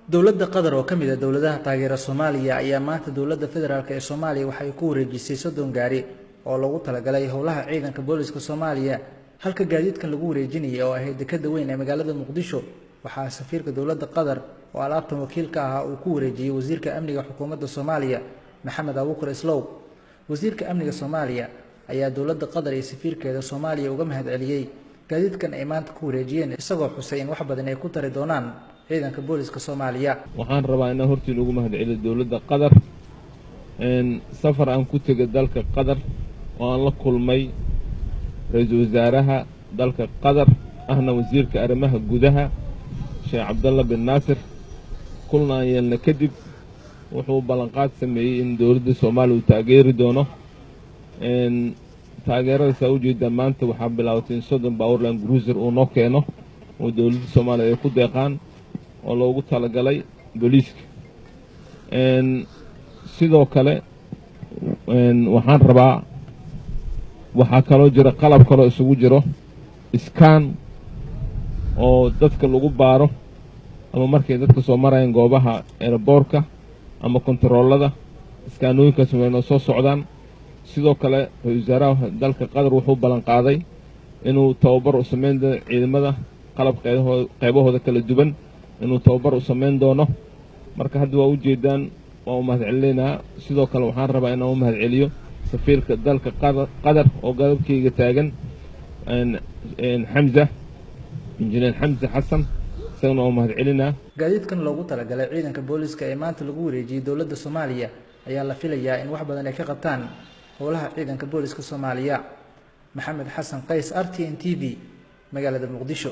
dowladda Qatar oo kamid ah dowladaha taageera Soomaaliya ayaa maanta dowladda federaalka ee Soomaaliya waxay ku wareejisay 30 gaari oo lagu talagalay howlaha ciidanka booliska Soomaaliya halka gaadiidkan lagu wareejinayay oo ahayd dekada weyn ee magaalada Muqdisho waxaa safiirka dowladda Qatar oo alaabtan wakiilka ah uu ku wareejiyay wasiirka amniga xukuumadda Soomaaliya Maxamed Abuukar Islow wasiirka amniga Soomaaliya ayaa dowladda Qatar iyo safiirkeeda Soomaaliya uga mahadceliyay gaadiidkan ay maanta ku wareejiyeen isagoo xusay in wax badan ay ku tari doonaan ciidanka booliska Soomaaliya waxaan rabaa inaan hortii ugu mahadceliyo dowladda Qatar safar aan ku tagay dalka Qatar oo aan la kulmay ra'iisul wasaaraha dalka Qatar ahna wasiirka arrimaha gudaha Sheekh Abdullah bin Nasir kulna yeelna kadib wuxuu ballanqaad sameeyay in dowladda Soomaaliya uu taageeri doono taageerada Sacuudiga maanta waxaa bilowday in 30 Powerland Cruiser uu noo keeno oo dowladda Soomaaliya ay ku deeqaan oo loogu talagalay booliiska sidoo kale waxaan rabaa waxaa kaloo jira qalab kaloo isugu jiro scan oo dadka lagu baaro ama markay dadka soo marayaan goobaha airportka ama kontaroolada iskaanooyinkaas way soo socdaan sidoo kale ra'iisul wasaaraha dalka Qatar wuxuu ballan qaaday inuu tababar u sameyn doono ciidamada qalab qaybahooda kala duwan inuu tababar u sameyn doono marka hadda waa u jeedaan oo mahadcelinaa sidoo kale waxaan rabaa inaan u mahadceliyo safiirka dalka Qatar oo garabkayga taagan Hamza injineer Hamza Hassan isagana oo mahadcelinaa gaadiidkan loogu talagalay ciidanka booliska ee maanta lagu wareejiyay dowladda Soomaaliya ayaa la filayaa in wax badan ay ka qabtaan howlaha ciidanka booliska Soomaaliya Maxamed Xasan Qays RTN TV magaalada Muqdisho.